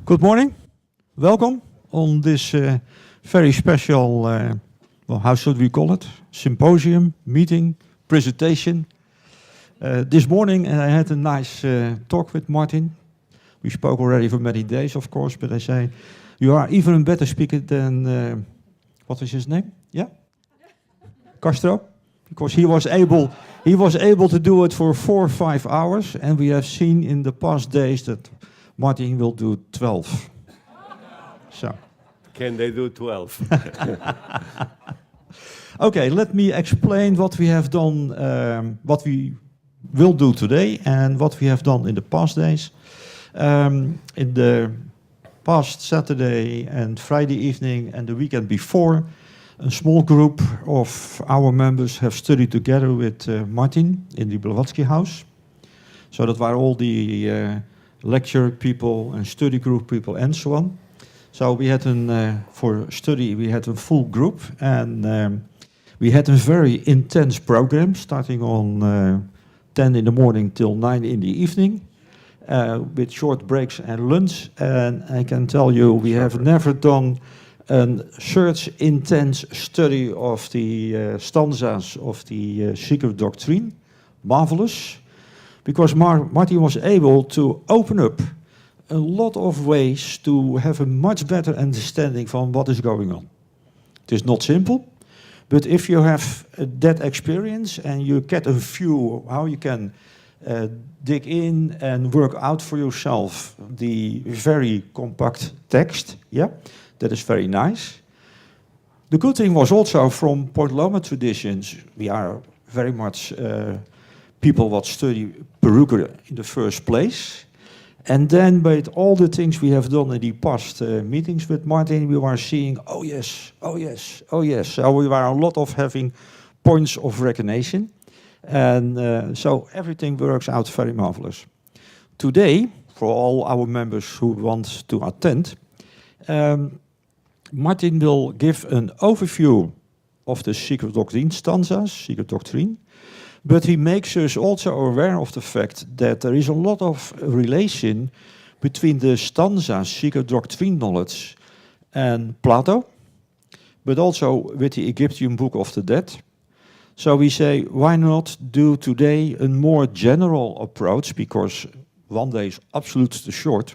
Good morning. Welcome on this very special, well, how should we call it? Symposium, meeting, presentation. This morning I had a nice talk with Martin. We spoke already for many days, of course, but I say, you are even a better speaker than, what was his name? Yeah? Castro? Because he was able to do it for 4 or 5 hours, and we have seen in the past days that Martin will do 12. So. Can they do 12? Okay, let me explain what we have done, what we will do today, and what we have done in the past days. In the past Saturday and Friday evening and the weekend before, a small group of our members have studied together with Martin in the Blavatskyhouse. So that were all the lecture people and study group people and so on. So we had for study we had a full group, and we had a very intense program starting on 10 in the morning till 9 in the evening, with short breaks and lunch. And I can tell you, we have never done such intense study of the stanzas of the secret doctrine. Marvelous. Because Martin was able to open up a lot of ways to have a much better understanding from what is going on. It is not simple, but if you have that experience and you get a view how you can dig in and work out for yourself the very compact text, yeah, that is very nice. The good thing was also from Point Loma traditions, we are very much people what study Peruker in the first place. And then with all the things we have done in the past meetings with Martin, we were seeing, oh yes, oh yes, oh yes. So we were a lot of having points of recognition. And so everything works out very marvelous. Today, for all our members who want to attend, Martin will give an overview of the secret doctrine stanzas, secret doctrine. But he makes us also aware of the fact that there is a lot of relation between the stanzas, secret doctrine knowledge, and Plato, but also with the Egyptian Book of the Dead. So we say, why not do today a more general approach, because one day is absolutely too short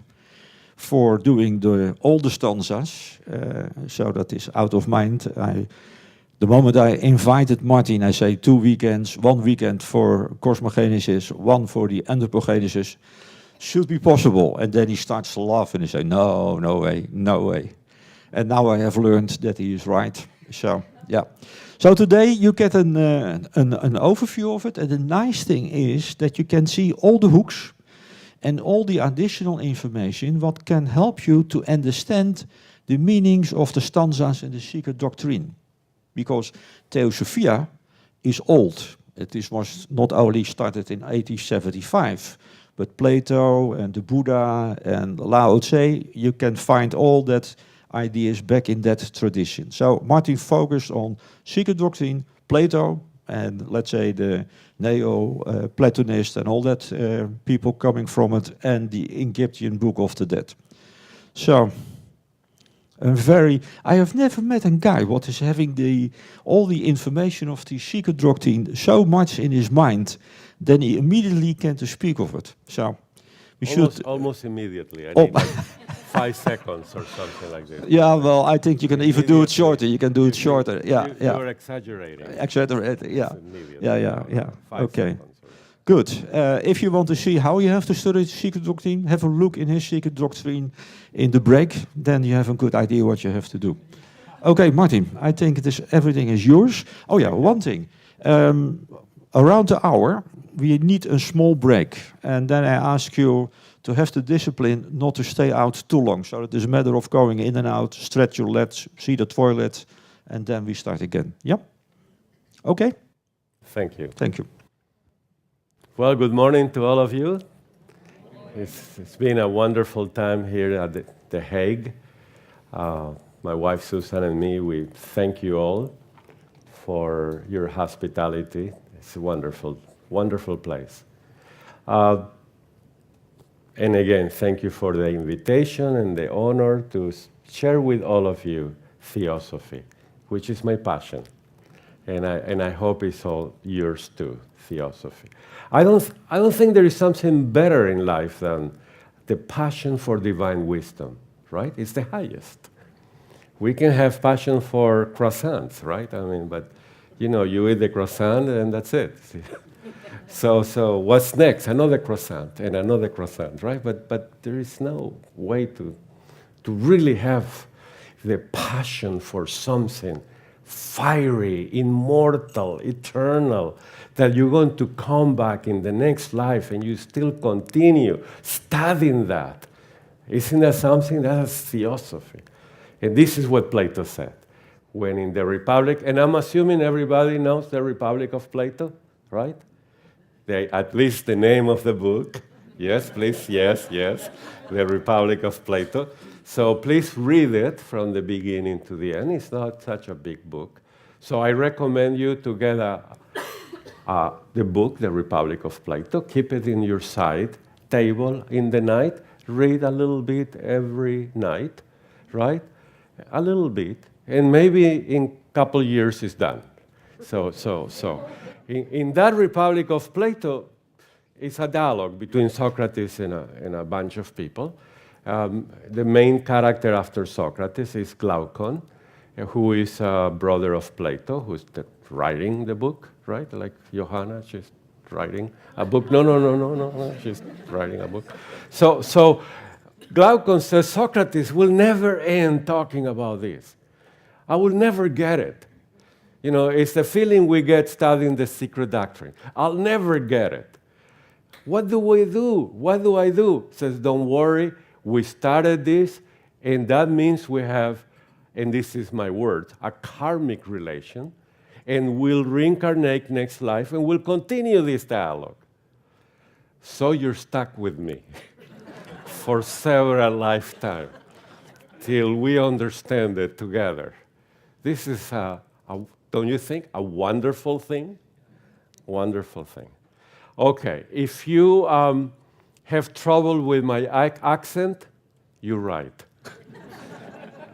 for doing all the stanzas, so that is out of mind. The moment I invited Martin, I say 2 weekends, 1 weekend for cosmogenesis, 1 for the anthropogenesis, should be possible. And then he starts to laugh and he says, no, no way, no way. And now I have learned that he is right. So, yeah. So today you get an overview of it. And the nice thing is that you can see all the hooks and all the additional information what can help you to understand the meanings of the stanzas in the secret doctrine. Because Theosophia is old. It was not only started in 1875, but Plato and the Buddha and Lao Tse, you can find all that ideas back in that tradition. So Martin focused on secret doctrine, Plato, and let's say the Neo-Platonists and all that people coming from it, and the Egyptian Book of the Dead. So, I have never met a guy what is having all the information of the secret doctrine so much in his mind, then he immediately can to speak of it. So we almost immediately. I need like 5 seconds or something like this. Yeah, well, I think you can even do it shorter. You can do it shorter. Yeah, yeah. You're exaggerating. Exaggerating. Yeah. Yeah. 5 okay. seconds. Good. If you want to see how you have to study secret doctrine, have a look in his secret doctrine in the break. Then you have a good idea what you have to do. Okay, Martin, I think everything is yours. Oh yeah, one thing. Around the hour, we need a small break. And then I ask you to have the discipline not to stay out too long. So it is a matter of going in and out, stretch your legs, see the toilet, and then we start again. Yeah? Okay? Thank you. Thank you. Well, good morning to all of you. It's been a wonderful time here at the Hague. My wife Susan and me, we thank you all for your hospitality. It's a wonderful, wonderful place. And again, thank you for the invitation and the honor to share with all of you Theosophy, which is my passion. And I hope it's all yours too, Theosophy. I don't think there is something better in life than the passion for divine wisdom, right? It's the highest. We can have passion for croissants, right? I mean, but you eat the croissant and that's it. So what's next? Another croissant and another croissant, right? But there is no way to really have the passion for something fiery, immortal, eternal, that you're going to come back in the next life and you still continue studying that. Isn't that something? That's Theosophy. And this is what Plato said. When in the Republic, and I'm assuming everybody knows the Republic of Plato, right? At least the name of the book. Yes, please, yes. The Republic of Plato. So please read it from the beginning to the end. It's not such a big book. So I recommend you to get the book, The Republic of Plato. Keep it in your side table in the night. Read a little bit every night, right? A little bit. And maybe in a couple years it's done. So in that Republic of Plato, it's a dialogue between Socrates and a bunch of people. The main character after Socrates is Glaucon, who is a brother of Plato, who's writing the book, right? Like Johanna, she's writing a book. No, she's writing a book. So Glaucon says, Socrates will never end talking about this. I will never get it. It's the feeling we get studying the secret doctrine. I'll never get it. What do we do? What do I do? Says, don't worry. We started this, and that means we have, and this is my word, a karmic relation, and we'll reincarnate next life, and we'll continue this dialogue. So you're stuck with me for several lifetimes till we understand it together. This is, don't you think, a wonderful thing? Wonderful thing. Okay, if you have trouble with my accent, you're right.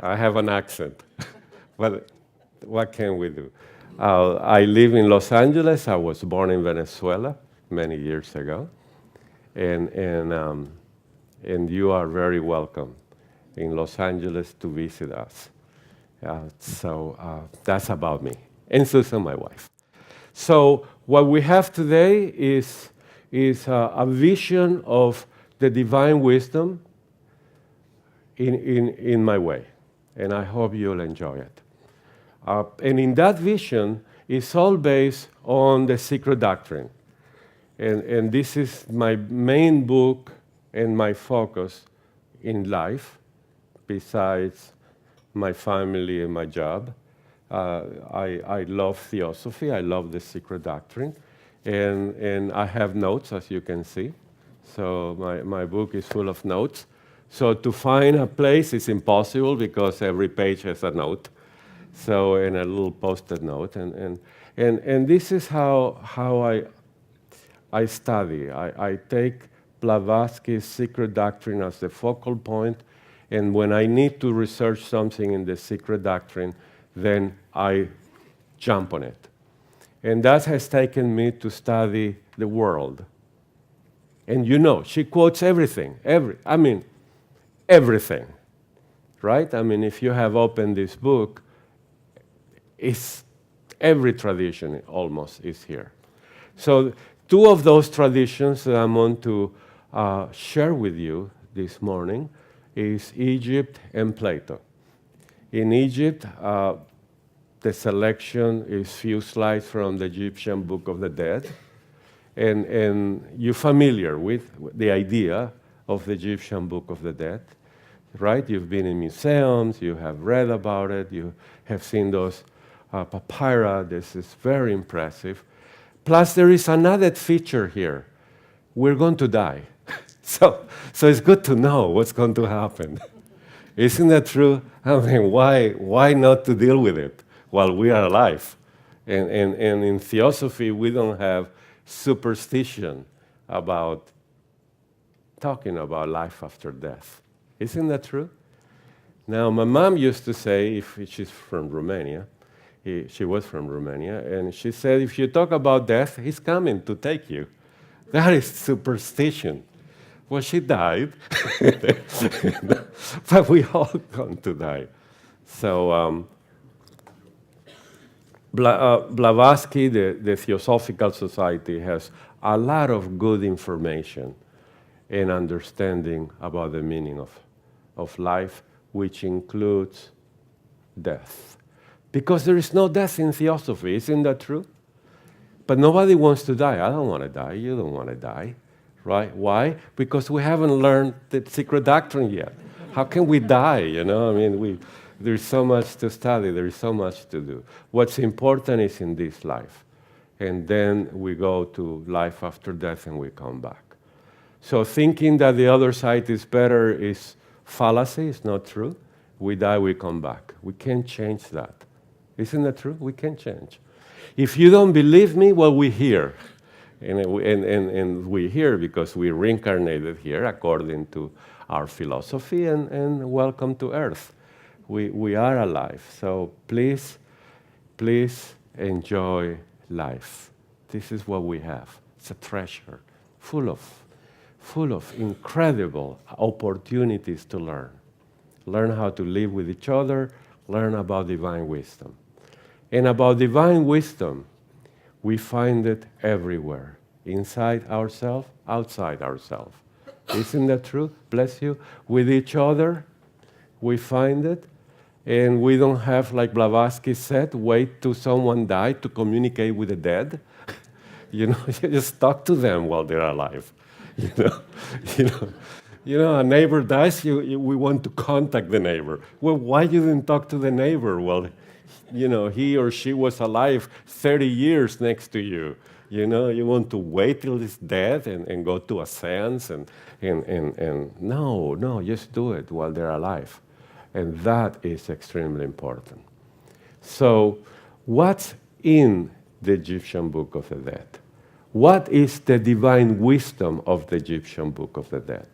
I have an accent. But what can we do? I live in Los Angeles. I was born in Venezuela many years ago. And you are very welcome in Los Angeles to visit us. So that's about me. And Susan, my wife. So what we have today is a vision of the divine wisdom in my way. And I hope you'll enjoy it. And in that vision, it's all based on the secret doctrine. And this is my main book and my focus in life, besides my family and my job. I love Theosophy. I love the secret doctrine. And I have notes, as you can see. So my book is full of notes. So to find a place is impossible because every page has a note. So, and a little post-it note. And this is how I study. I take Blavatsky's secret doctrine as the focal point. And when I need to research something in the secret doctrine, then I jump on it. And that has taken me to study the world. And she quotes everything, everything, right? I mean, if you have opened this book, it's every tradition almost is here. So two of those traditions that I'm going to share with you this morning is Egypt and Plato. In Egypt, the selection is few slides from the Egyptian Book of the Dead. And you're familiar with the idea of the Egyptian Book of the Dead, right? You've been in museums, you have read about it, you have seen those papyri. This is very impressive. Plus, there is another feature here. We're going to die. So it's good to know what's going to happen. Isn't that true? I mean, why not to deal with it while we are alive? And in Theosophy, we don't have superstition about talking about life after death. Isn't that true? Now, my mom used to say, if she's from Romania, she was from Romania, and she said, if you talk about death, he's coming to take you. That is superstition. Well, she died, but we all come to die. So Blavatsky, the Theosophical Society, has a lot of good information and understanding about the meaning of life, which includes death. Because there is no death in Theosophy, isn't that true? But nobody wants to die. I don't want to die. You don't want to die, right? Why? Because we haven't learned the secret doctrine yet. How can we die, you know? I mean, there's so much to study. There is so much to do. What's important is in this life. And then we go to life after death and we come back. So thinking that the other side is better is fallacy. It's not true. We die, we come back. We can't change that. Isn't that true? We can't change. If you don't believe me, well, we're here. And we're here because we reincarnated here according to our philosophy, and welcome to Earth. We are alive. So please enjoy life. This is what we have. It's a treasure full of incredible opportunities to learn. Learn how to live with each other, learn about divine wisdom. And about divine wisdom, we find it everywhere, inside ourselves, outside ourselves. Isn't that true? Bless you. With each other, we find it. And we don't have, like Blavatsky said, wait till someone died to communicate with the dead. You know, you just talk to them while they're alive. You know, a neighbor dies, we want to contact the neighbor. Well, why you didn't talk to the neighbor? Well, you know, he or she was alive 30 years next to you. You know, you want to wait till he's dead and go to a seance and no, just do it while they're alive. And that is extremely important. So, what's in the Egyptian Book of the Dead? What is the divine wisdom of the Egyptian Book of the Dead?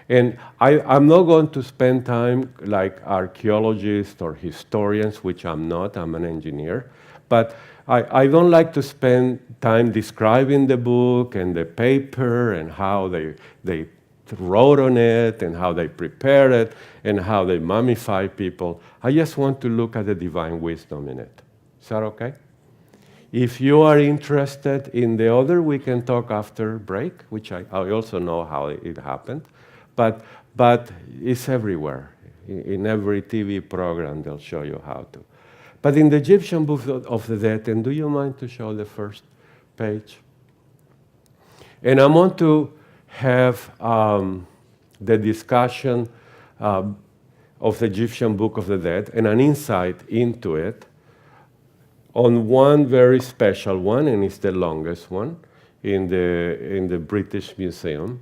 And I'm not going to spend time like archaeologists or historians, which I'm not, I'm an engineer, but I don't like to spend time describing the book and the paper and how they wrote on it and how they prepared it and how they mummify people. I just want to look at the divine wisdom in it. Is that okay? If you are interested in the other, we can talk after break, which I also know how it happened. But it's everywhere. In every TV program, they'll show you how to. But in the Egyptian Book of the Dead, and do you mind to show the first page? And I want to have the discussion of the Egyptian Book of the Dead and an insight into it on one very special one, and it's the longest one in the British Museum.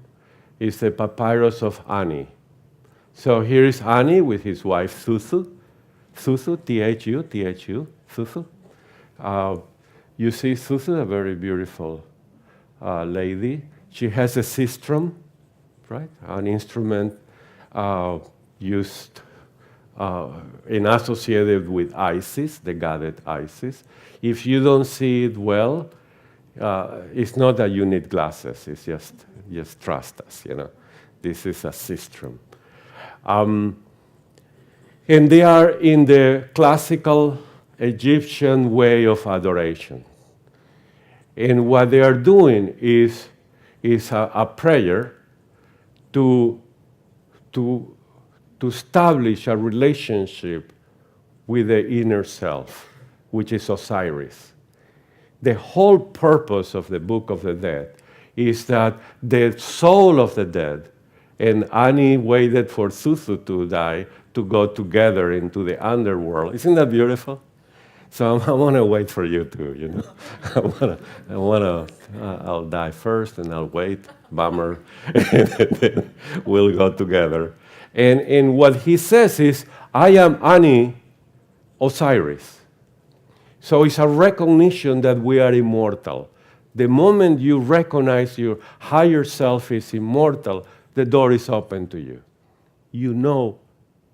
It's the Papyrus of Ani. So here is Ani with his wife Thusu. Thusu, T-H-U, Thusu. You see Thusu, a very beautiful lady. She has a sistrum, right? An instrument used and associated with Isis, the goddess Isis. If you don't see it well, it's not that you need glasses. It's just trust us, you know. This is a sistrum. And they are in the classical Egyptian way of adoration. And what they are doing is a prayer to establish a relationship with the inner self, which is Osiris. The whole purpose of the Book of the Dead is that the soul of the dead, and Ani waited for Thusu to die to go together into the underworld. Isn't that beautiful? So I want to wait for you too, you know. I'll die first and I'll wait, bummer, and then we'll go together. And what he says is, I am Ani, Osiris. So it's a recognition that we are immortal. The moment you recognize your higher self is immortal, the door is open to you. You know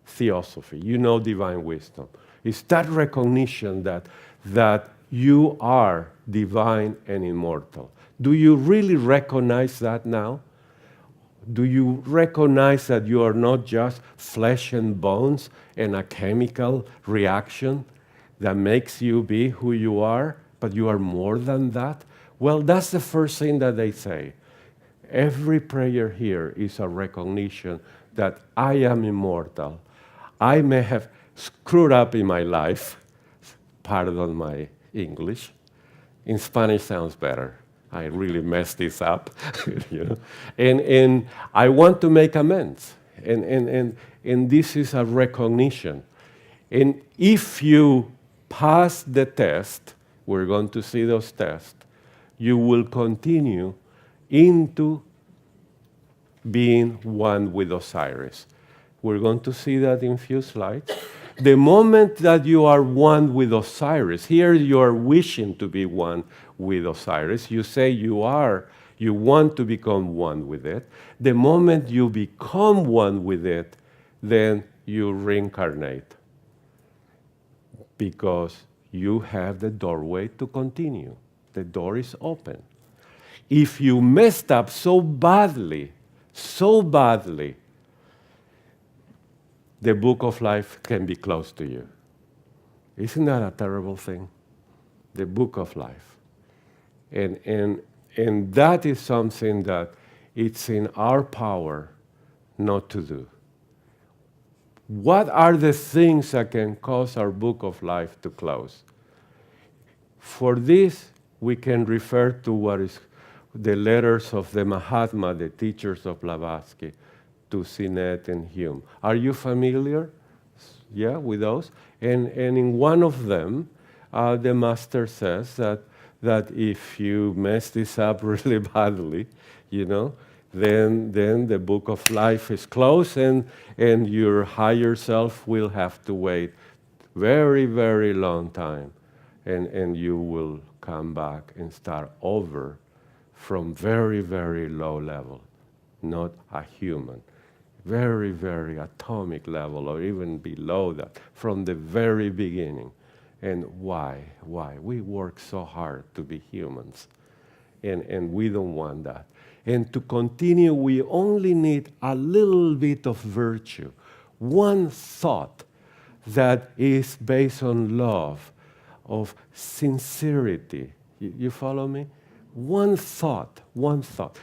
Theosophy, you know divine wisdom. It's that recognition that you are divine and immortal. Do you really recognize that now? Do you recognize that you are not just flesh and bones and a chemical reaction that makes you be who you are, but you are more than that? Well, that's the first thing that they say. Every prayer here is a recognition that I am immortal. I may have screwed up in my life. Pardon my English. In Spanish sounds better. I really messed this up, you know. And I want to make amends. And this is a recognition. And if you pass the test, we're going to see those tests, you will continue into being one with Osiris. We're going to see that in a few slides. The moment that you are one with Osiris, here you are wishing to be one with Osiris. You say you want to become one with it. The moment you become one with it, then you reincarnate because you have the doorway to continue. The door is open. If you messed up so badly, the book of life can be closed to you. Isn't that a terrible thing? The book of life. And that is something that it's in our power not to do. What are the things that can cause our book of life to close? For this, we can refer to what is the letters of the Mahatma, the teachers of Blavatsky, to Sinet and Hume. Are you familiar? Yeah, with those? And in one of them, the master says that if you mess this up really badly, you know, then the book of life is closed and your higher self will have to wait very, very long time. And you will come back and start over from very, very low level, not a human. Very, very atomic level or even below that, from the very beginning. And why? Why? We work so hard to be humans, and we don't want that. And to continue, we only need a little bit of virtue, one thought that is based on love, of sincerity. You follow me? One thought.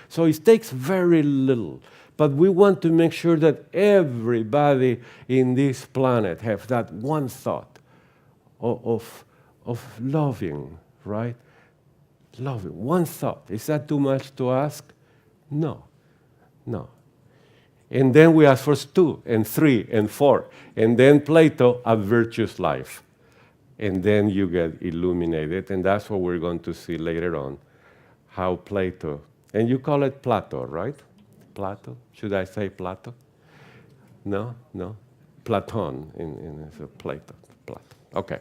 So it takes very little. But we want to make sure that everybody in this planet have that one thought of loving, right? Loving, one thought. Is that too much to ask? No. And then we ask for 2 and 3 and 4. And then Plato, a virtuous life. And then you get illuminated. And that's what we're going to see later on. How Plato, and you call it Plato, right? Plato? Should I say Plato? No? Platon in Plato. Okay.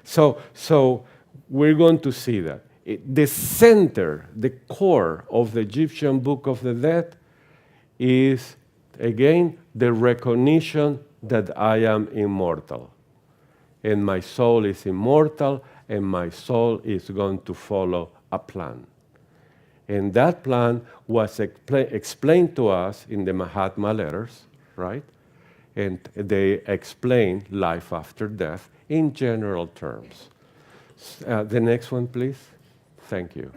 So we're going to see that. The center, the core of the Egyptian Book of the Dead is, again, the recognition that I am immortal. And my soul is immortal, and my soul is going to follow a plan. And that plan was explained to us in the Mahatma letters, right? And they explain life after death in general terms. The next one, please. Thank you.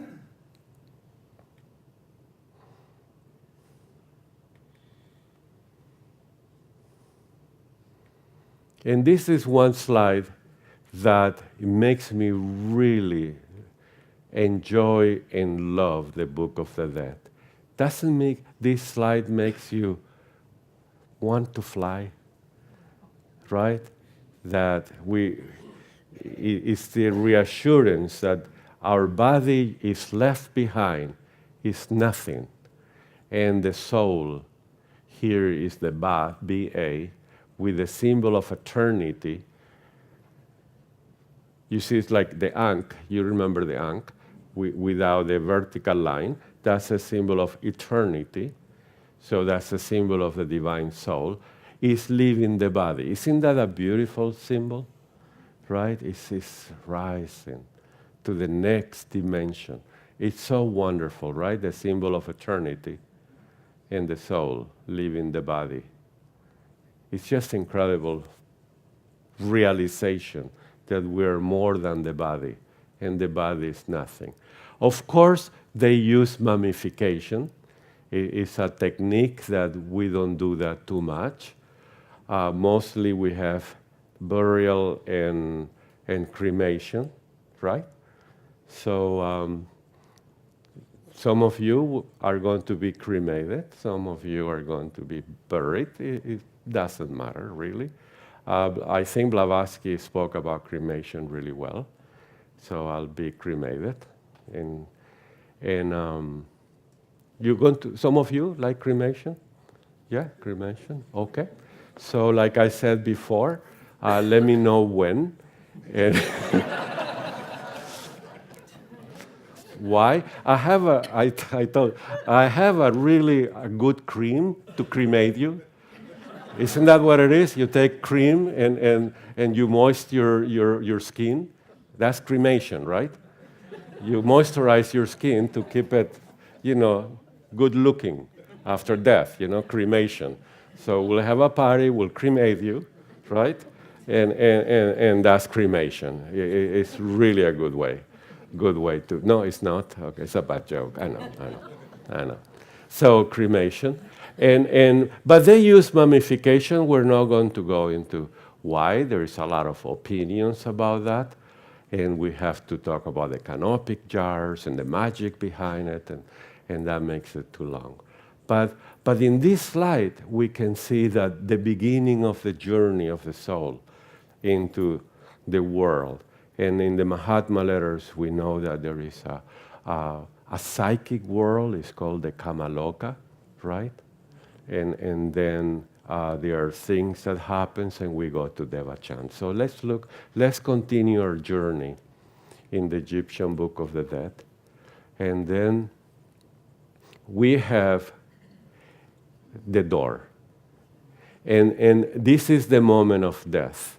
And this is one slide that makes me really enjoy and love the Book of the Dead. Doesn't make this slide makes you want to fly, right? That it's the reassurance that our body is left behind, is nothing, and the soul here is the B-A, with the symbol of eternity. You see, it's like the Ankh. You remember the Ankh without the vertical line. That's a symbol of eternity. so that's a symbol of the divine soul, is leaving the body. Isn't that a beautiful symbol? Right? It's rising to the next dimension. It's so wonderful, right? The symbol of eternity and the soul leaving the body. It's just incredible realization that we're more than the body, and the body is nothing. Of course, they use mummification. It's a technique that we don't do that too much. Mostly we have burial and cremation, right? So some of you are going to be cremated. Some of you are going to be buried. It doesn't matter, really. I think Blavatsky spoke about cremation really well. So I'll be cremated. And you're going to, some of you like cremation? Yeah, cremation, okay. So like I said before, let me know when. And why? I have a really good cream to cremate you. Isn't that what it is? You take cream and you moisten your skin. That's cremation, right? You moisturize your skin to keep it, good looking after death, cremation. So we'll have a party, we'll cremate you, right? And that's cremation. It's really a good way to, no, it's not. Okay, it's a bad joke. I know. So cremation. But they use mummification. We're not going to go into why. There is a lot of opinions about that. And we have to talk about the canopic jars and the magic behind it, and that makes it too long. But in this slide, we can see that the beginning of the journey of the soul into the world. And in the Mahatma letters, we know that there is a psychic world. It's called the Kamaloka, right? And then there are things that happens, and we go to Devachan. So let's continue our journey in the Egyptian Book of the Dead. And then we have the door. And this is the moment of death.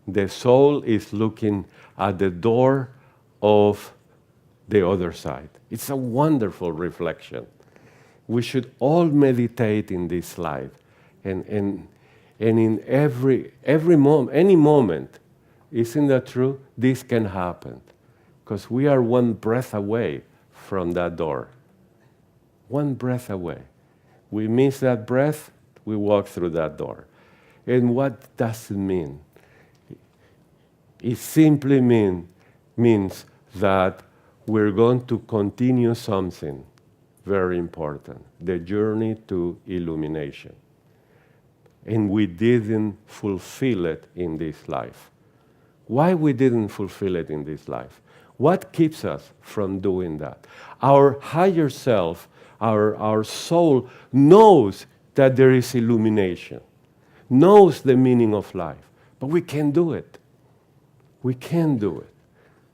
The soul is looking at the door of the other side. It's a wonderful reflection. We should all meditate in this slide. And in every moment, any moment, isn't that true? This can happen. Because we are one breath away from that door. One breath away. We miss that breath, we walk through that door. And what does it mean? It simply means that we're going to continue something very important, the journey to illumination. And we didn't fulfill it in this life. Why we didn't fulfill it in this life? What keeps us from doing that? Our higher self, our soul knows that there is illumination, knows the meaning of life, but we can't do it. We can't do it.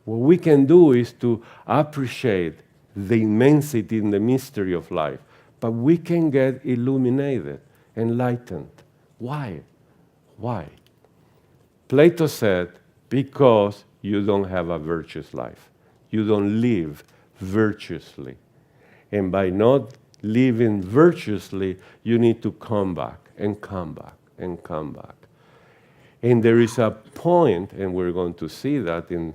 What we can do is to appreciate the immensity and the mystery of life, but we can get illuminated, enlightened. Why? Why? Plato said, because you don't have a virtuous life. You don't live virtuously. And by not living virtuously, you need to come back and come back and come back. And there is a point, and we're going to see that in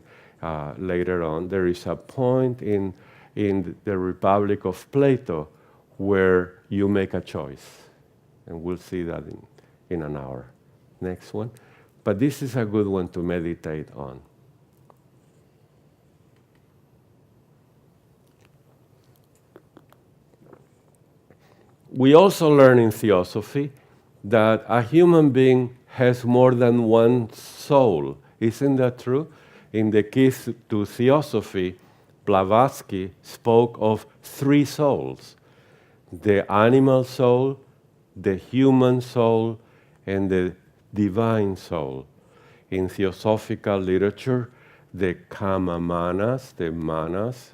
later on, there is a point in the Republic of Plato where you make a choice. And we'll see that in an hour. Next one. But this is a good one to meditate on. We also learn in Theosophy that a human being has more than one soul. Isn't that true? In the Keys to Theosophy, Blavatsky spoke of 3 souls: the animal soul, the human soul, and the divine soul. In Theosophical literature, the Kama manas, the manas,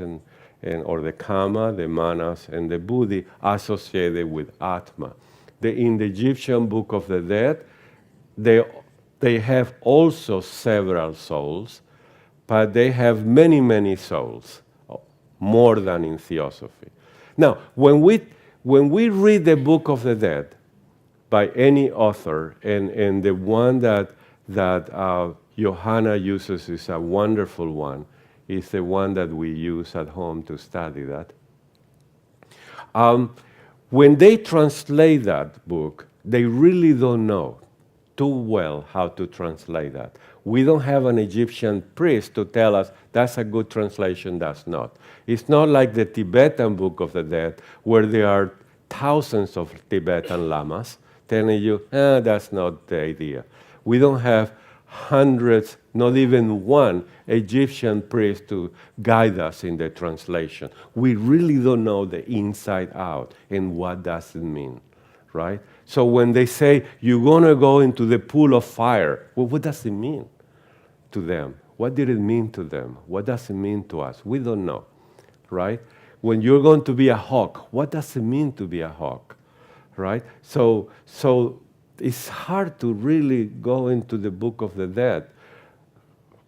or the Kama, the Manas, and the Buddhi associated with Atma. In the Egyptian Book of the Dead, they have also several souls, but they have many, many souls, more than in Theosophy. Now, when we read the Book of the Dead by any author, and the one that Johanna uses is a wonderful one, is the one that we use at home to study that. When they translate that book, they really don't know too well how to translate that. We don't have an Egyptian priest to tell us that's a good translation, that's not. It's not like the Tibetan Book of the Dead, where there are thousands of Tibetan lamas telling you, that's not the idea. We don't have hundreds, not even one Egyptian priest to guide us in the translation. We really don't know the inside out and what does it mean, right? So when they say, you're going to go into the pool of fire, well, what does it mean to them? What did it mean to them? What does it mean to us? We don't know, right? When you're going to be a hawk, what does it mean to be a hawk, right? So it's hard to really go into the Book of the Dead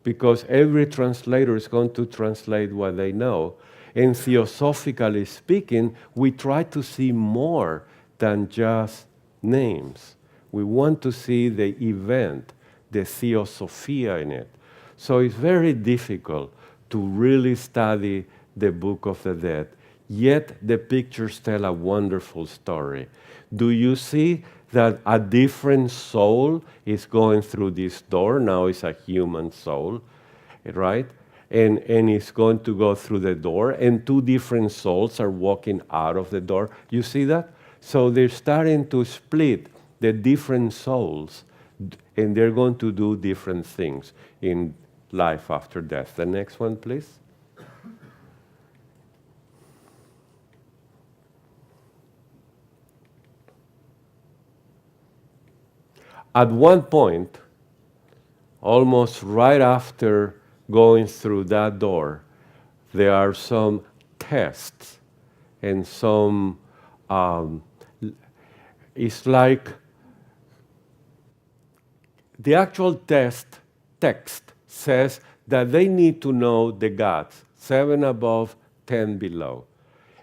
because every translator is going to translate what they know. And theosophically speaking, we try to see more than just names. We want to see the event, the theosophia in it. So it's very difficult to really study the Book of the Dead, yet the pictures tell a wonderful story. Do you see that a different soul is going through this door? Now it's a human soul, right? And it's going to go through the door, and two different souls are walking out of the door. You see that? So they're starting to split the different souls, and they're going to do different things in life after death. The next one, please. At one point, almost right after going through that door, there are some tests and some, it's like the actual text says that they need to know the gods, 7 above, 10 below.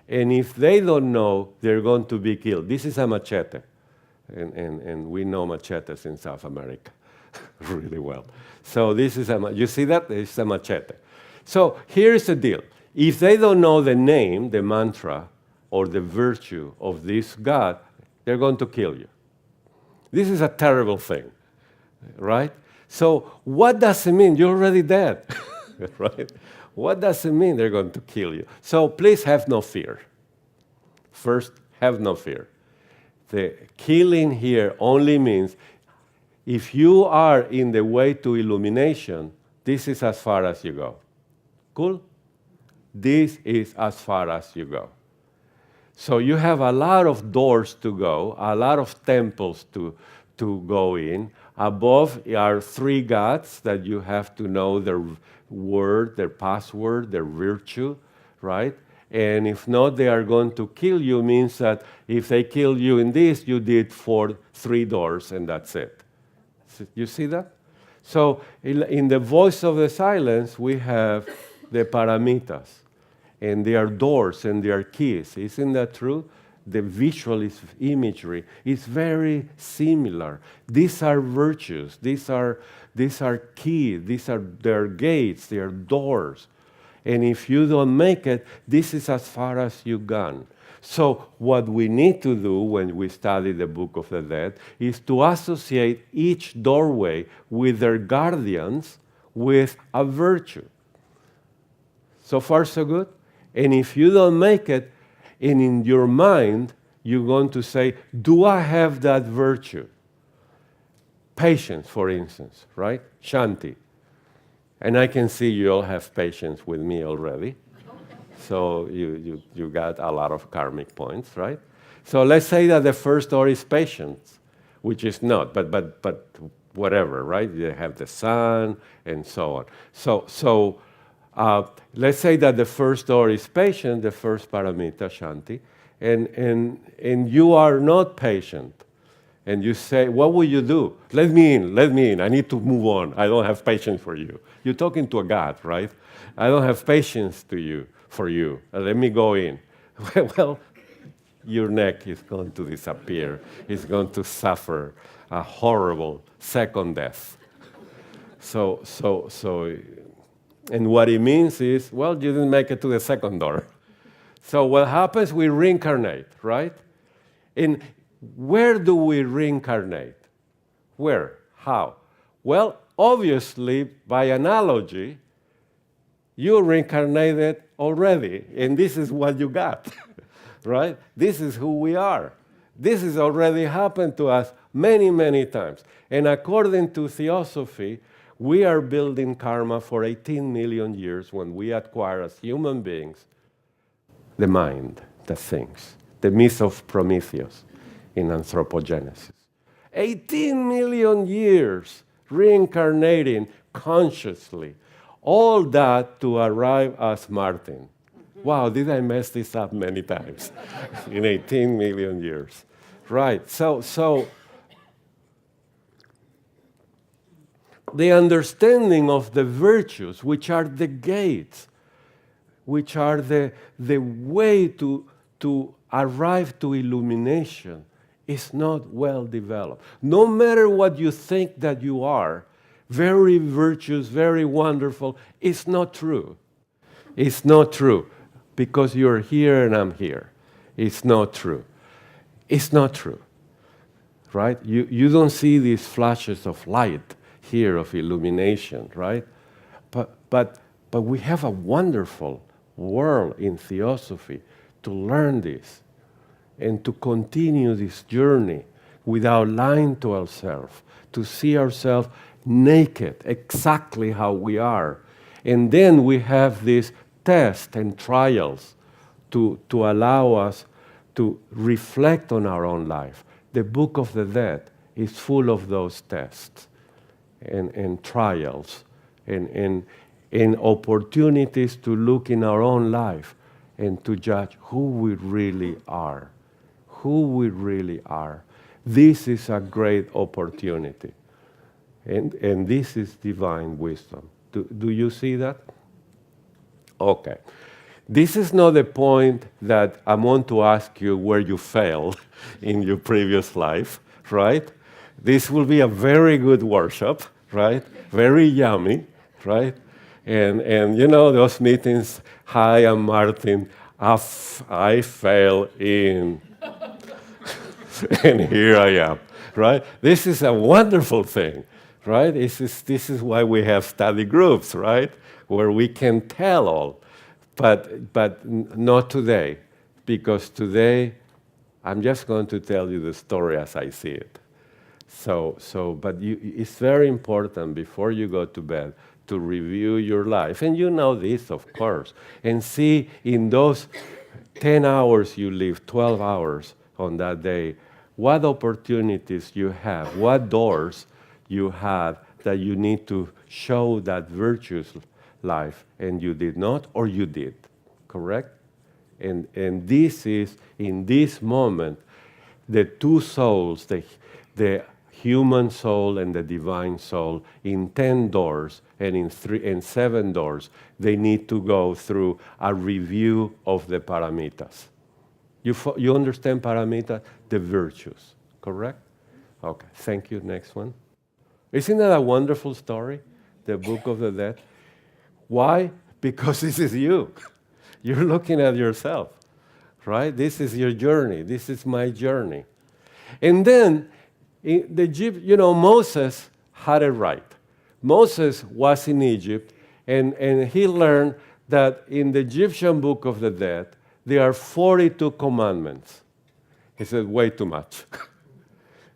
And if they don't know, they're going to be killed. This is a machete. And we know machetes in South America really well. So this is you see that? It's a machete. So here's the deal. If they don't know the name, the mantra, or the virtue of this God, they're going to kill you. This is a terrible thing, right? So what does it mean? You're already dead, right? What does it mean they're going to kill you? So please have no fear. First, have no fear. The killing here only means if you are in the way to illumination, this is as far as you go. Cool? This is as far as you go. So you have a lot of doors to go, a lot of temples to go in. Above are 3 gods that you have to know their word, their password, their virtue, right? And if not, they are going to kill you, means that if they kill you in this, you did 3 doors, and that's it. You see that? So in the voice of the silence, we have the paramitas, and they are doors and they are keys. Isn't that true? The visual imagery is very similar. These are virtues. These are keys. They're gates. They are doors. And if you don't make it, this is as far as you've gone. So what we need to do when we study the Book of the Dead is to associate each doorway with their guardians with a virtue. So far, so good? And if you don't make it, and in your mind, you're going to say, do I have that virtue? Patience, for instance, right? Shanti. And I can see you all have patience with me already. So you got a lot of karmic points, right? So let's say that the first door is patience, which is not, but whatever, right? You have the sun and so on. So Let's say that the first door is patient, the first paramita, Shanti, and you are not patient. And you say, what will you do? Let me in, I need to move on. I don't have patience for you. You're talking to a God, right? I don't have patience for you. Let me go in. Well, your neck is going to disappear. It's going to suffer a horrible second death. So, and what it means is, well, you didn't make it to the second door. So what happens, we reincarnate, right? And where do we reincarnate? Where? How? Well, obviously, by analogy, you reincarnated already, and this is what you got, right? This is who we are. This has already happened to us many, many times. And according to Theosophy, we are building karma for 18 million years when we acquire as human beings the mind, the things, the myth of Prometheus in anthropogenesis. 18 million years reincarnating consciously, all that to arrive as Martin. Wow, did I mess this up many times in 18 million years? Right, so the understanding of the virtues, which are the gates, which are the way to arrive to illumination, is not well developed. No matter what you think that you are, very virtuous, very wonderful, it's not true. It's not true because you're here and I'm here. It's not true. It's not true, right? You don't see these flashes of light here of illumination, right? But we have a wonderful world in Theosophy to learn this and to continue this journey without lying to ourselves, to see ourselves naked, exactly how we are. And then we have these tests and trials to allow us to reflect on our own life. The Book of the Dead is full of those tests and trials and opportunities to look in our own life and to judge who we really are. Who we really are. This is a great opportunity. And this is divine wisdom. Do you see that? Okay. This is not the point that I want to ask you where you failed in your previous life, right? This will be a very good workshop, right? Very yummy, right? And you know, those meetings, hi, I'm Martin, I fail in, and here I am, right? This is a wonderful thing, right? This is why we have study groups, right? Where we can tell all. But not today, because today I'm just going to tell you the story as I see it. But it's very important before you go to bed to review your life, and you know this, of course, and see in those 10 hours you live, 12 hours on that day, what opportunities you have, what doors you have that you need to show that virtuous life, and you did not, or you did, correct? And this is, in this moment, the two souls, the human soul and the divine soul, in 10 doors and in 7 doors, they need to go through a review of the paramitas. You understand paramita? The virtues, correct? Okay, thank you. Next one. Isn't that a wonderful story, the Book of the Dead? Why? Because this is you. You're looking at yourself, right? This is your journey. This is my journey. And then, Moses had it right. Moses was in Egypt, and he learned that in the Egyptian Book of the Dead, there are 42 commandments. He said, way too much.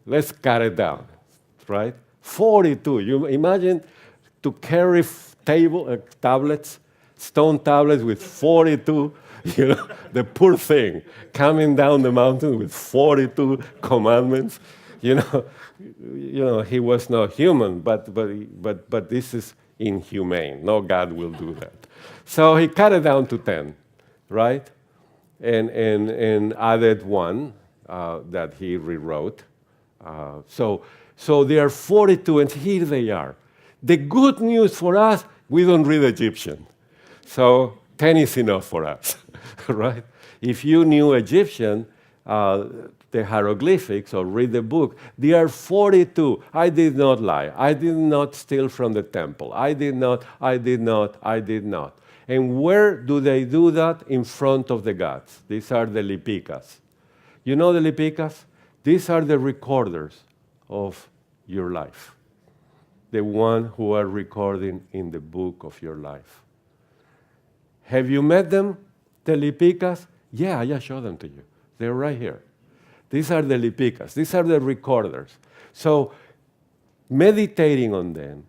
Let's cut it down, right? 42. You imagine to carry tablets, stone tablets with 42, the poor thing, coming down the mountain with 42 commandments. He was not human, but this is inhumane. No God will do that. So he cut it down to 10, right? And added one that he rewrote. So there are 42, and here they are. The good news for us, we don't read Egyptian. So 10 is enough for us, right? If you knew Egyptian, the hieroglyphics, or read the book, there are 42. I did not lie. I did not steal from the temple. I did not. And where do they do that? In front of the gods. These are the lipikas. You know the lipikas? These are the recorders of your life. The one who are recording in the book of your life. Have you met them, the lipikas? Yeah, I just showed them to you. They're right here. These are the lipikas. These are the recorders. So meditating on them,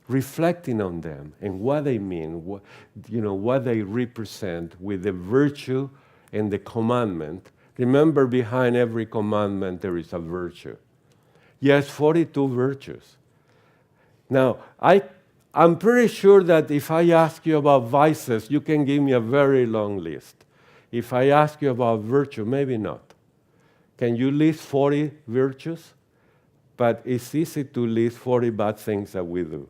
reflecting on them and what they mean, what they represent with the virtue and the commandment. Remember, behind every commandment there is a virtue. Yes, 42 virtues. Now, I'm pretty sure that if I ask you about vices, you can give me a very long list. If I ask you about virtue, maybe not. Can you list 40 virtues? But it's easy to list 40 bad things that we do.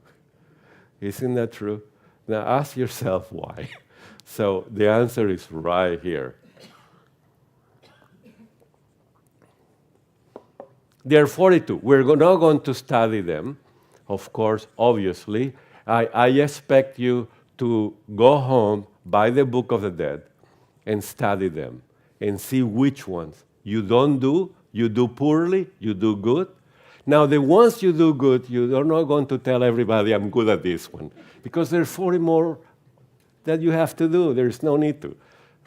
Isn't that true? Now ask yourself why. So the answer is right here. There are 42. We're not going to study them, of course, obviously. I expect you to go home, buy the Book of the Dead, and study them, and see which ones you don't do, you do poorly, you do good. Now, the ones you do good, you are not going to tell everybody, I'm good at this one, because there are 40 more that you have to do. There is no need to,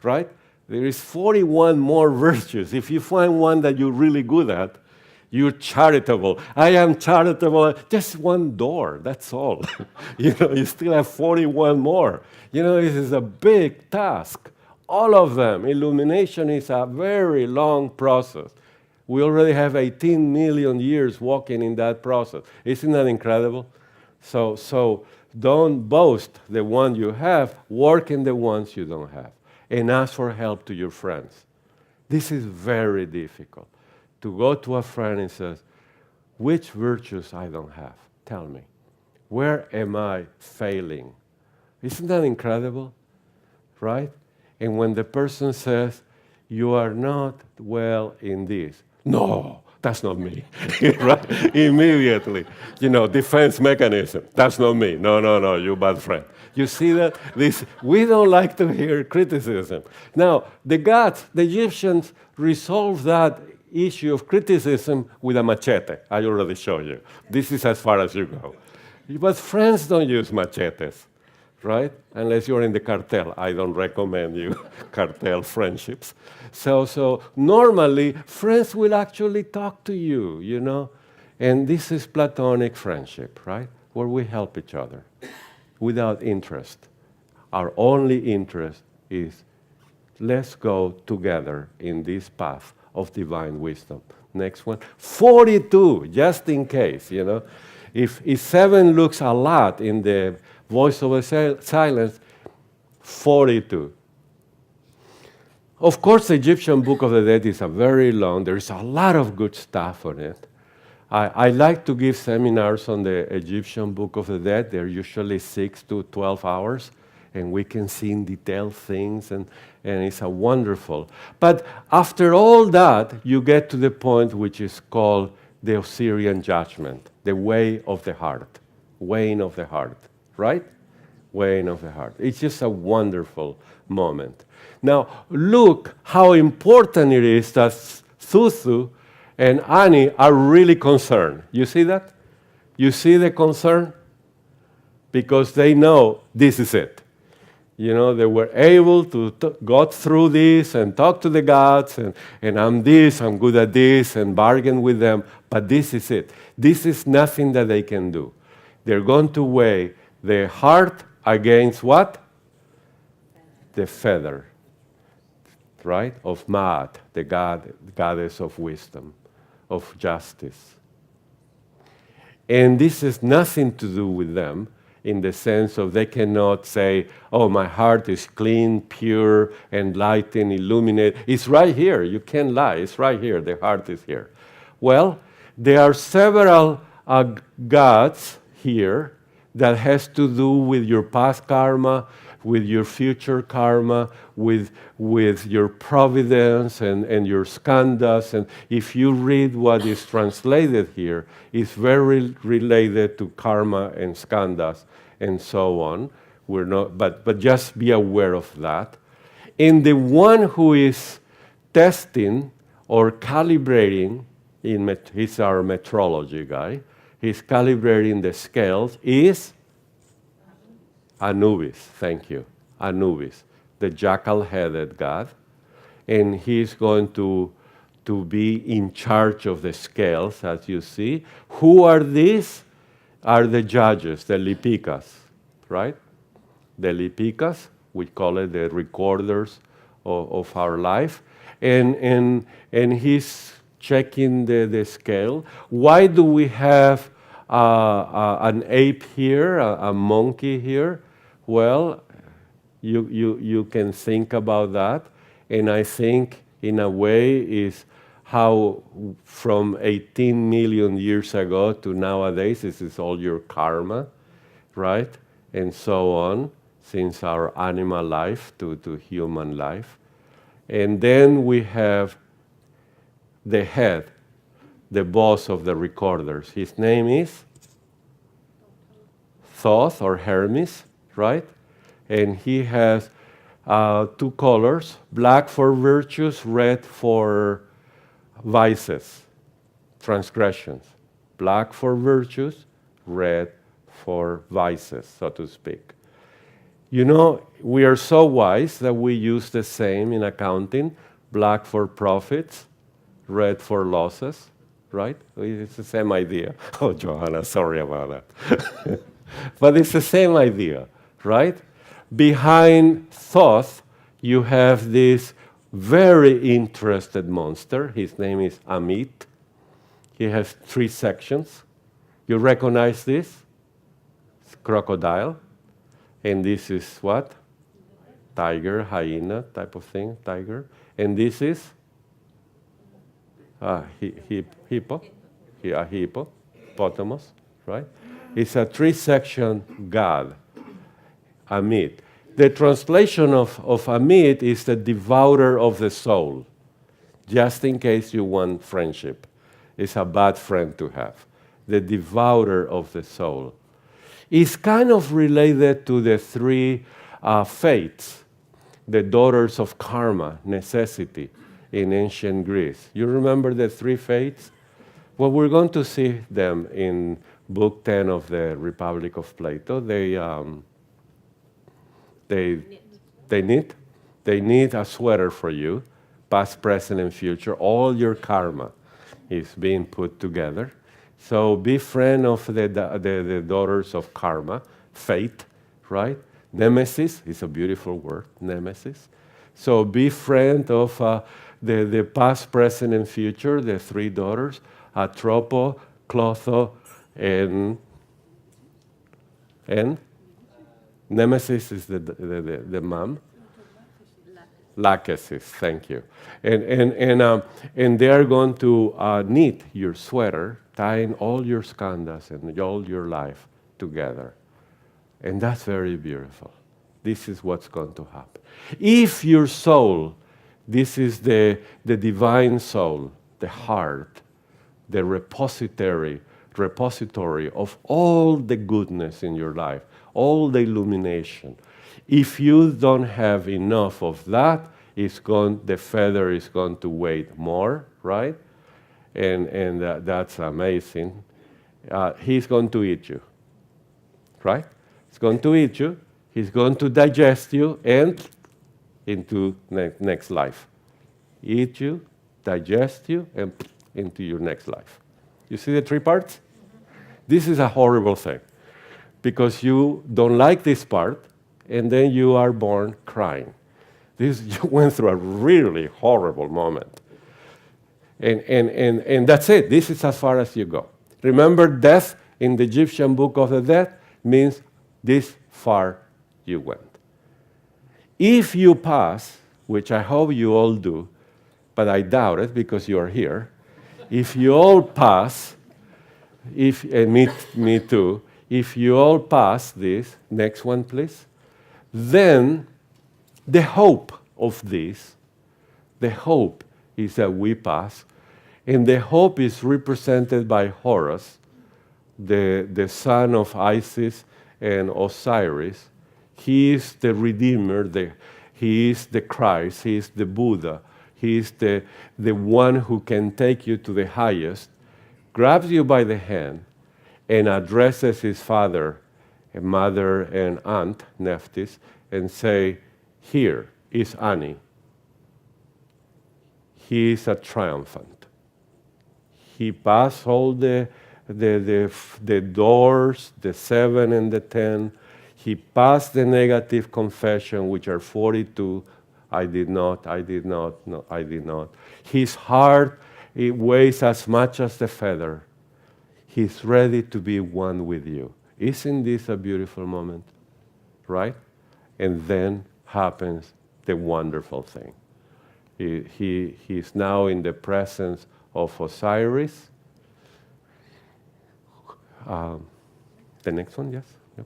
right? There is 41 more virtues. If you find one that you're really good at, you're charitable. I am charitable. Just one door, that's all. You still have 41 more. This is a big task. All of them. Illumination is a very long process. We already have 18 million years walking in that process. Isn't that incredible? So don't boast the one you have. Work in the ones you don't have. And ask for help to your friends. This is very difficult. To go to a friend and say, which virtues I don't have? Tell me. Where am I failing? Isn't that incredible? Right? And when the person says, you are not well in this. No, that's not me. Right? Immediately. Defense mechanism. That's not me. No, you bad friend. You see that? We don't like to hear criticism. Now, the gods, the Egyptians, resolved that issue of criticism with a machete. I already showed you. This is as far as you go. But friends don't use machetes, right? Unless you're in the cartel. I don't recommend you cartel friendships. So normally, friends will actually talk to you, And this is platonic friendship, right? Where we help each other without interest. Our only interest is let's go together in this path of divine wisdom. Next one. 42, just in case, If 7 looks a lot in the voice of silence, 42. Of course, the Egyptian Book of the Dead is very long. There is a lot of good stuff on it. I like to give seminars on the Egyptian Book of the Dead. They're usually 6 to 12 hours, and we can see in detail things, and it's a wonderful. But after all that, you get to the point which is called the Osirian judgment, the way of the heart, weighing of the heart, right? Weighing of the heart. It's just a wonderful moment. Now, look how important it is that Thuthu and Ani are really concerned. You see that? You see the concern? Because they know this is it. They were able to go through this and talk to the gods, and I'm good at this, and bargain with them, but this is it. This is nothing that they can do. They're going to weigh the heart against what? The feather, right? Of Ma'at, the goddess of wisdom, of justice. And this has nothing to do with them. in the sense of they cannot say, oh, my heart is clean, pure, enlightened, illuminated. It's right here. You can't lie. It's right here. The heart is here. Well, there are several gods here that has to do with your past karma, with your future karma, with your providence and your skandhas. And if you read what is translated here, it's very related to karma and skandhas and so on. We're not, but just be aware of that. And the one who is testing or calibrating, he's our metrology guy, he's calibrating the scales, is Anubis. Thank you. Anubis, the jackal-headed god. And he's going to be in charge of the scales, as you see. Who are these? Are the judges, the lipikas, right? The lipikas, we call it the recorders of our life. And he's checking the scale. Why do we have an ape here, a monkey here? Well, you can think about that. And I think, in a way, is how from 18 million years ago to nowadays, this is all your karma, right? And so on, since our animal life to human life. And then we have the head, the boss of the recorders. His name is Thoth or Hermes, right? And he has two colors, black for virtues, red for vices, transgressions. Black for virtues, red for vices, so to speak. You know, we are so wise that we use the same in accounting, black for profits, red for losses, right? It's the same idea. Oh, Johanna, sorry about that. But it's the same idea, right? Behind Thoth, you have this very interested monster. His name is Amit. He has 3 sections. You recognize this? It's crocodile. And this is what? Tiger, hyena type of thing, tiger. And this is hippo, hippopotamus, right? It's a 3-section god, Amit. The translation of Amit is the devourer of the soul, just in case you want friendship. It's a bad friend to have. The devourer of the soul. It's kind of related to the 3 fates, the daughters of karma, necessity, in ancient Greece. You remember the 3 fates? Well, we're going to see them in Book 10 of the Republic of Plato. They need a sweater for you, past, present, and future. All your karma is being put together. So be friend of the daughters of karma, fate, right? Nemesis is a beautiful word, nemesis. So be friend of the past, present, and future, the 3 daughters, Atropo, Clotho, and Nemesis is the mom. Lachesis, thank you. And they are going to knit your sweater, tying all your skandhas and all your life together. And that's very beautiful. This is what's going to happen. If your soul, this is the divine soul, the heart, the repository of all the goodness in your life, all the illumination. If you don't have enough of that, the feather is going to weigh more, right? And that's amazing. He's going to eat you, right? He's going to eat you. He's going to digest you and into next life. Eat you, digest you, and into your next life. You see the 3 parts? This is a horrible thing because you don't like this part and then you are born crying. You went through a really horrible moment. And that's it. This is as far as you go. Remember, death in the Egyptian Book of the Dead means This far you went. If you pass, which I hope you all do, but I doubt it because you are here, if you all pass, and me too, if you all pass this, next one please, then the hope of this, the hope is that we pass, and the hope is represented by Horus, the son of Isis and Osiris. He is the Redeemer, he is the Christ, he is the Buddha, he is the one who can take you to the highest, grabs you by the hand, and addresses his father, and mother, and aunt, Nephthys, and say, here is Ani. He is a triumphant. He passed all the doors, the 7 and the 10. He passed the negative confession, which are 42. I did not, no, I did not. His heart, it weighs as much as the feather. He's ready to be one with you. Isn't this a beautiful moment? Right? And then happens the wonderful thing. He's now in the presence of Osiris. The next one, yes? Yep.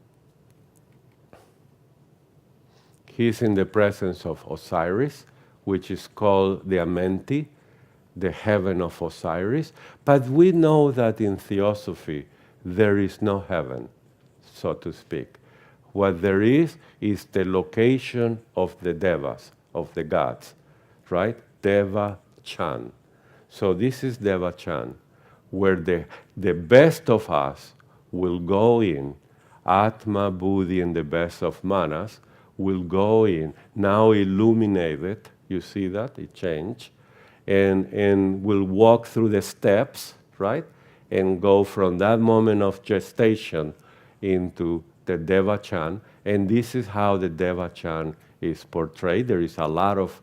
He's in the presence of Osiris, which is called the Amenti, the heaven of Osiris. But we know that in Theosophy, there is no heaven, so to speak. What there is the location of the devas, of the gods, right? Deva-chan. So this is Deva-chan, where the best of us will go in, Atma, Buddhi, and the best of Manas will go in, now illuminated, you see that, it changed, and will walk through the steps, right? And go from that moment of gestation into the Deva-chan, and this is how the Deva-chan is portrayed. There is a lot of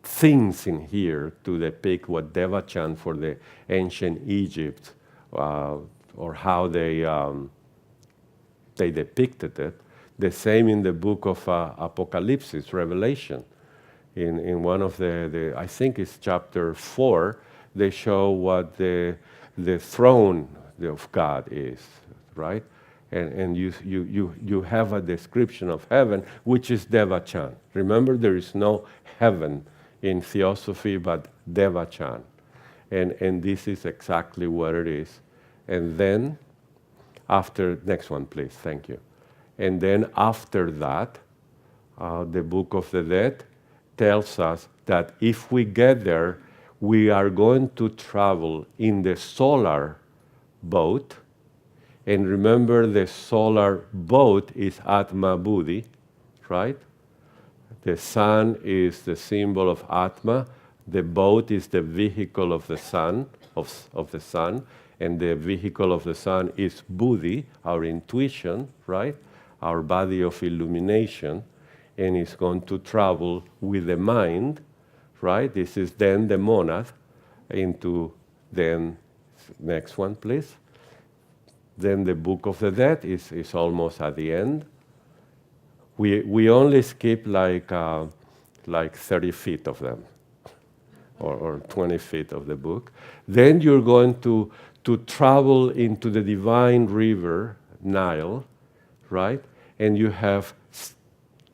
things in here to depict what Deva-chan for the ancient Egypt, or how they depicted it. The same in the book of Apocalypse, Revelation. In one of the I think it's chapter 4, they show what the throne of God is, right? And you have a description of heaven, which is Deva-chan. Remember, there is no heaven in Theosophy but Deva-chan. And this is exactly what it is. And then, next one please, thank you. And then after that, the Book of the Dead tells us that if we get there, we are going to travel in the solar boat. And remember, the solar boat is Atma Buddhi, right? The sun is the symbol of Atma. The boat is the vehicle of the sun, of the sun. And the vehicle of the sun is Buddhi, our intuition, right? Our body of illumination. And it's going to travel with the mind, right? This is then the monad into then, next one please. Then the Book of the Dead is almost at the end. We only skip like 30 feet of them, or 20 feet of the book. Then you're going to travel into the divine river, Nile, right? And you have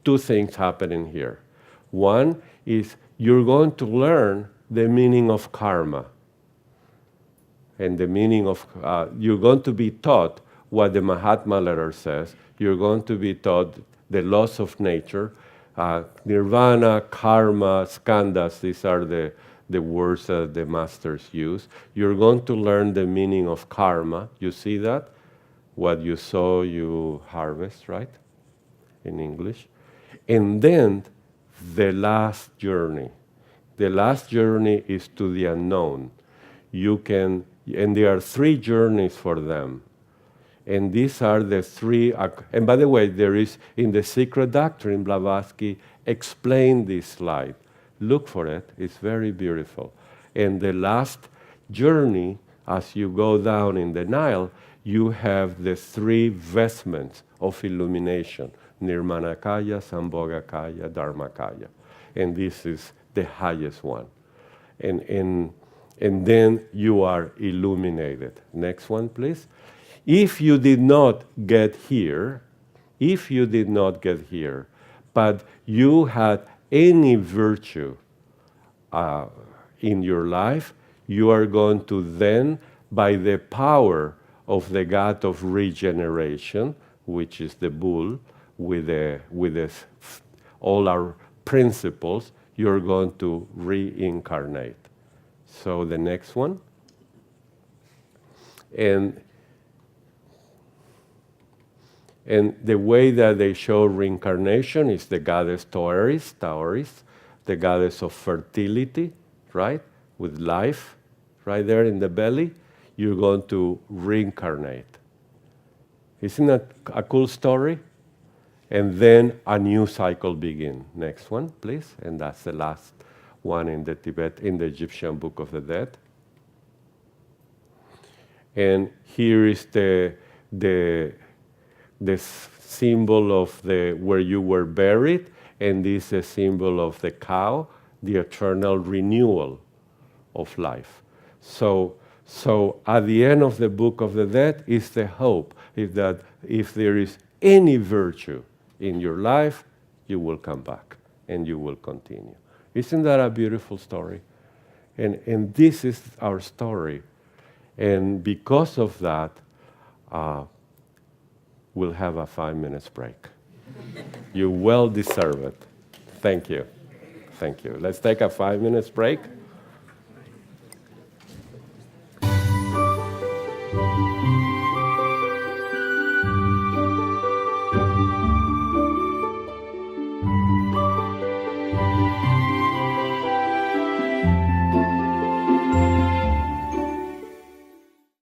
two things happening here. One is you're going to learn the meaning of karma. And the meaning of, you're going to be taught what the Mahatma letter says. You're going to be taught the laws of nature, nirvana, karma, skandhas, these are the words that the masters use. You're going to learn the meaning of karma. You see that? What you sow, you harvest, right? In English. And then the last journey. The last journey is to the unknown. And there are 3 journeys for them. And these are the 3, and by the way, there is, in the Secret Doctrine, Blavatsky explained this slide. Look for it, it's very beautiful. And the last journey, as you go down in the Nile, you have the three vestments of illumination, Nirmanakaya, Sambhogakaya, Dharmakaya. And this is the highest one. And then you are illuminated. Next one, please. If you did not get here, but you had any virtue in your life, you are going to then, by the power of the God of regeneration, which is the bull, with all our principles, you're going to reincarnate. So the next one. And the way that they show reincarnation is the goddess Taoris, the goddess of fertility, right? With life, right there in the belly, you're going to reincarnate. Isn't that a cool story? And then a new cycle begins. Next one, please. And that's the last one in the Egyptian Book of the Dead. And here is the symbol of where you were buried, and this is a symbol of the cow, the eternal renewal of life. So at the end of the Book of the Dead is the hope, that if there is any virtue in your life, you will come back and you will continue. Isn't that a beautiful story? And this is our story. And because of that, we'll have a 5 minutes break. You well deserve it. Thank you. Let's take a 5 minutes break.